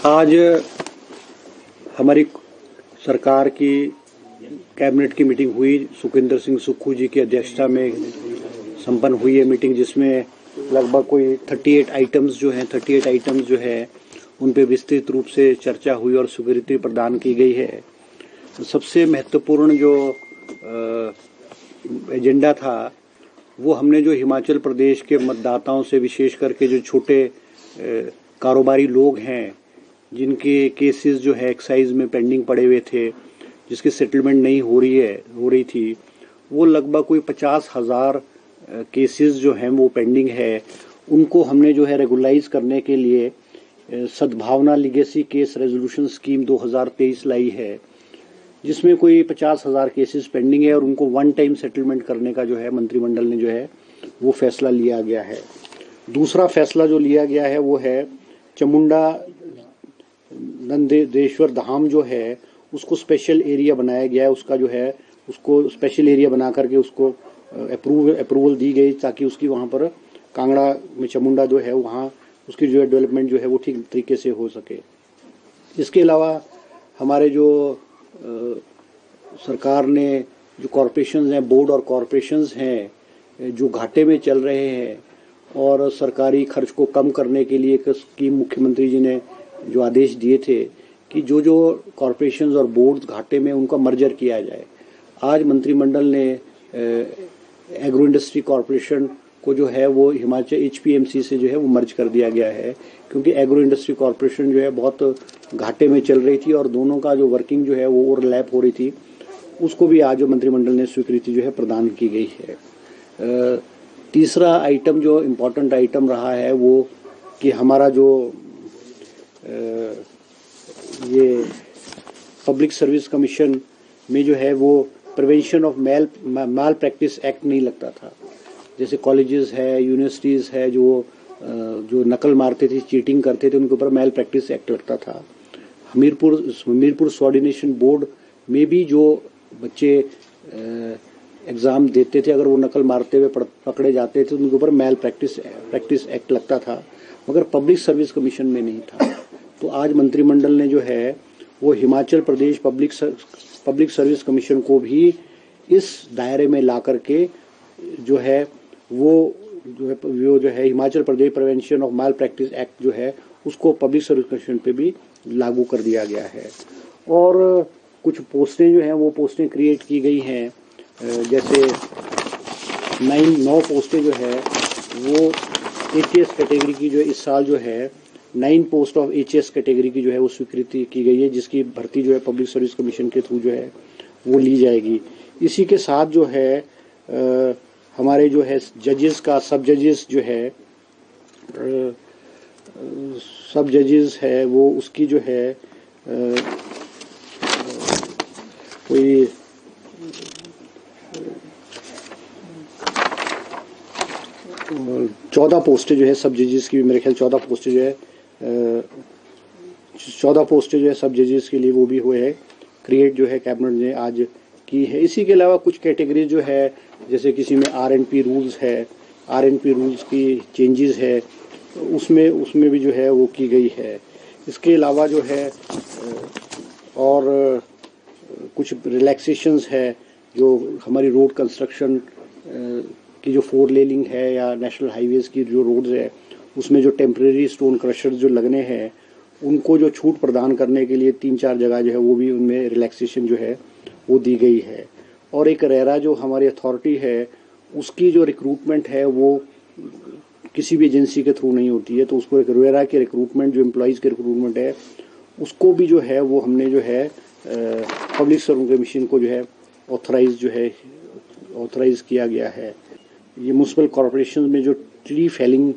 आज हमारी सरकार की कैबिनेट की मीटिंग हुई। सुखविंदर सिंह सुक्खू जी की अध्यक्षता में संपन्न हुई है मीटिंग, जिसमें लगभग कोई 38 आइटम्स जो है उन पे विस्तृत रूप से चर्चा हुई और स्वीकृति प्रदान की गई है। सबसे महत्वपूर्ण जो एजेंडा था वो हमने जो हिमाचल प्रदेश के मतदाताओं से, विशेष करके जो छोटे कारोबारी लोग हैं जिनके केसेस जो है एक्साइज में पेंडिंग पड़े हुए थे, जिसकी सेटलमेंट नहीं हो रही थी, वो लगभग कोई 50,000 केसेस जो हैं वो पेंडिंग है। उनको हमने जो है रेगुलाइज करने के लिए सद्भावना लीगेसी केस रेजोल्यूशन स्कीम 2023 लाई है, जिसमें कोई 50,000 केसेस पेंडिंग है और उनको वन टाइम सेटलमेंट करने का जो है मंत्रिमंडल ने जो है वो फैसला लिया गया है। दूसरा फैसला जो लिया गया है वो है चामुंडा नंदेश्वर धाम जो है उसको स्पेशल एरिया बनाया गया है। उसका जो है उसको स्पेशल एरिया बना करके उसको अप्रूवल दी गई, ताकि उसकी वहाँ पर कांगड़ा में चामुंडा जो है वहाँ उसकी जो है डेवलपमेंट जो है वो ठीक तरीके से हो सके। इसके अलावा हमारे जो सरकार ने जो कॉरपोरेशंस हैं, बोर्ड और कॉरपोरेशंस हैं जो घाटे में चल रहे हैं, और सरकारी खर्च को कम करने के लिए एक स्कीम मुख्यमंत्री जी ने जो आदेश दिए थे कि जो कॉरपोरेशंस और बोर्ड घाटे में उनका मर्जर किया जाए। आज मंत्रिमंडल ने एग्रो इंडस्ट्री कॉरपोरेशन को जो है वो हिमाचल HPMC से जो है वो मर्ज कर दिया गया है, क्योंकि एग्रो इंडस्ट्री कॉरपोरेशन जो है बहुत घाटे में चल रही थी और दोनों का जो वर्किंग जो है वो ओवरलैप हो रही थी। उसको भी आज मंत्रिमंडल ने स्वीकृति जो है प्रदान की गई है। तीसरा आइटम जो इम्पोर्टेंट आइटम रहा है वो कि हमारा जो ये पब्लिक सर्विस कमीशन में जो है वो prevention of malpractice act नहीं लगता था। जैसे कॉलेजेस है, यूनिवर्सिटीज़ है जो नकल मारते थे, चीटिंग करते थे, उनके ऊपर मैल प्रैक्टिस एक्ट लगता था। हमीरपुर कोऑर्डिनेशन बोर्ड में भी जो बच्चे एग्ज़ाम देते थे, अगर वो नकल मारते हुए पकड़े जाते थे तो उनके ऊपर मैल प्रैक्टिस एक्ट लगता था, मगर पब्लिक सर्विस कमीशन में नहीं था। तो आज मंत्रिमंडल ने जो है वो Himachal Pradesh public service commission को भी इस दायरे में ला करके जो है वो जो है Himachal Pradesh prevention of malpractice act जो है उसको पब्लिक सर्विस कमीशन पे भी लागू कर दिया गया है। और कुछ पोस्टें जो हैं वो पोस्टें क्रिएट की गई हैं, जैसे 9 पोस्टें जो है वो ATS कैटेगरी की जो इस साल जो है 9 पोस्ट ऑफ HS कैटेगरी की जो है वो स्वीकृति की गई है, जिसकी भर्ती जो है पब्लिक सर्विस कमीशन के थ्रू जो है वो ली जाएगी। इसी के साथ जो है हमारे जो है जजेस का सब जजेस है वो उसकी जो है कोई 14 पोस्टें जो है सब जजेस की, मेरे ख्याल 14 पोस्टें जो है 14 पोस्टें जो है सब जजेस के लिए वो भी हुए है क्रिएट जो है कैबिनेट ने आज की है। इसी के अलावा कुछ कैटेगरी जो है, जैसे किसी में RNP रूल्स है, RNP रूल्स की चेंजेस है, उसमें भी जो है वो की गई है। इसके अलावा जो है और कुछ रिलैक्सेशंस है, जो हमारी रोड कंस्ट्रक्शन की जो 4 लेनिंग है या नेशनल हाईवेज की जो रोड्स है उसमें जो टेम्परेरी स्टोन क्रशर्स जो लगने हैं उनको जो छूट प्रदान करने के लिए 3-4 जगह जो है वो भी उनमें रिलैक्सेशन जो है वो दी गई है। और एक रेरा जो हमारी अथॉरिटी है उसकी जो रिक्रूटमेंट है वो किसी भी एजेंसी के थ्रू नहीं होती है, तो उसको एक रेरा के रिक्रूटमेंट जो एम्प्लॉयज़ के रिक्रूटमेंट है उसको भी जो है वो हमने जो है पब्लिक सर्विस कमीशन को जो है ऑथराइज किया गया है। ये म्युनिसिपल कॉरपोरेशन में जो ट्री फेलिंग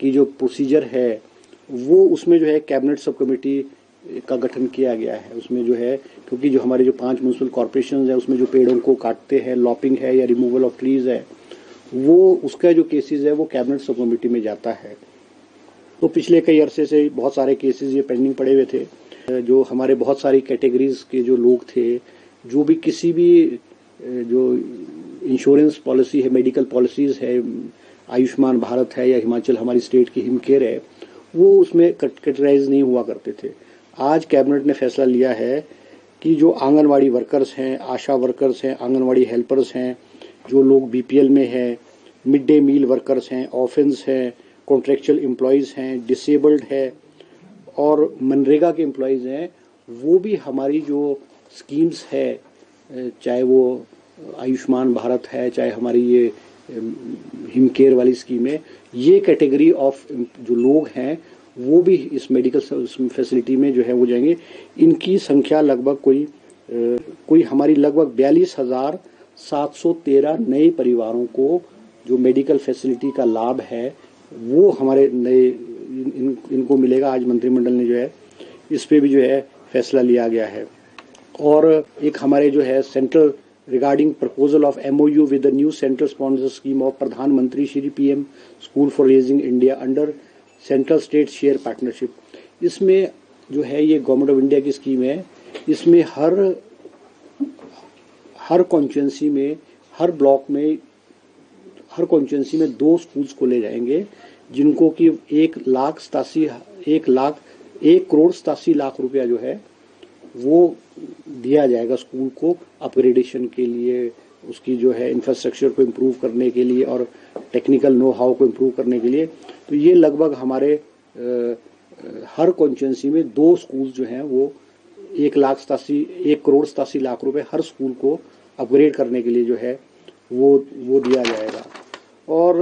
की जो प्रोसीजर है वो उसमें जो है कैबिनेट सब कमेटी का गठन किया गया है। उसमें जो है क्योंकि जो हमारे जो 5 म्युनिसिपल कॉरपोरेशन है उसमें जो पेड़ों को काटते हैं, लॉपिंग है या रिमूवल ऑफ ट्रीज है, वो उसका जो केसेस है वो कैबिनेट सब कमेटी में जाता है। तो पिछले कई अरसे से बहुत सारे केसेस ये पेंडिंग पड़े हुए थे। जो हमारे बहुत सारी कैटेगरीज के जो लोग थे, जो भी किसी भी जो इंश्योरेंस पॉलिसी है, मेडिकल पॉलिसीज है, आयुष्मान भारत है या हिमाचल हमारी स्टेट की हिमकेयर है, वो उसमें कैटेगराइज नहीं हुआ करते थे। आज कैबिनेट ने फैसला लिया है कि जो आंगनवाड़ी वर्कर्स हैं, आशा वर्कर्स हैं, आंगनवाड़ी हेल्पर्स हैं, जो लोग बीपीएल में हैं, मिड डे मील वर्कर्स हैं, ऑफेंस हैं, कॉन्ट्रेक्चुअल एम्प्लॉयज़ हैं, डिसेबल्ड है और मनरेगा के एम्प्लॉयज़ हैं, वो भी हमारी जो स्कीम्स है, चाहे वो आयुष्मान भारत है, चाहे हमारी ये हिम केयर वाली स्कीम है, ये कैटेगरी ऑफ जो लोग हैं वो भी इस मेडिकल फैसिलिटी में जो है वो जाएंगे। इनकी संख्या लगभग कोई हमारी लगभग 42,713 नए परिवारों को जो मेडिकल फैसिलिटी का लाभ है वो हमारे नए इनको मिलेगा। आज मंत्रिमंडल ने जो है इस पे भी जो है फैसला लिया गया है। और एक हमारे जो है central regarding proposal of MOU with the new central sponsor scheme of प्रधानमंत्री Shri PM school for raising India under central state share partnership. इसमें जो है ये गवर्नमेंट ऑफ इंडिया की स्कीम है। इसमें हर कॉन्स्टिट्यूंसी में, हर ब्लॉक में, हर कॉन्स्टिट्यूंसी में 2 स्कूल्स खोले जाएंगे जिनको कि 1,87,00,000 रुपया जो है वो दिया जाएगा स्कूल को अपग्रेडेशन के लिए, उसकी जो है इंफ्रास्ट्रक्चर को इम्प्रूव करने के लिए और टेक्निकल नो हाउ को इम्प्रूव करने के लिए। तो ये लगभग हमारे हर कॉन्स्टिट्यूंसी में 2 स्कूल जो हैं वो 1,87,00,000 रुपए हर स्कूल को अपग्रेड करने के लिए जो है वो दिया जाएगा। और